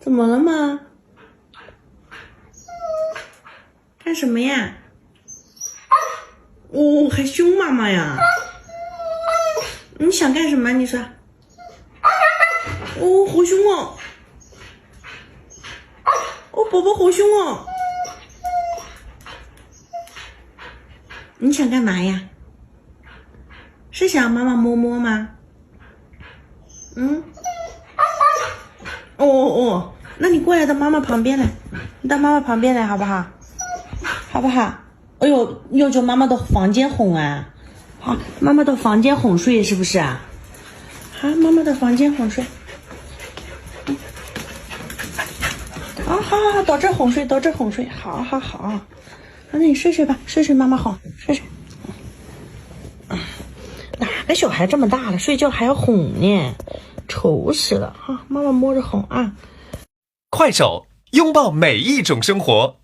怎么了吗？干什么呀？哦，还凶妈妈呀？你想干什么？你说。哦，好凶哦！哦，宝宝好凶哦！你想干嘛呀？是想妈妈摸摸吗？嗯。哦哦哦，那你过来到妈妈旁边来，你到妈妈旁边来好不好？好不好？哎呦，要叫妈妈到房间哄啊！好，妈妈到房间哄睡是不是啊？好，妈妈到房间哄睡。好好好，到这哄睡，到这哄睡，好好好。那你睡睡吧，睡睡妈妈哄，睡睡。哪个小孩这么大了，睡觉还要哄呢？愁死了哈！妈妈摸着哄啊。快手，拥抱每一种生活。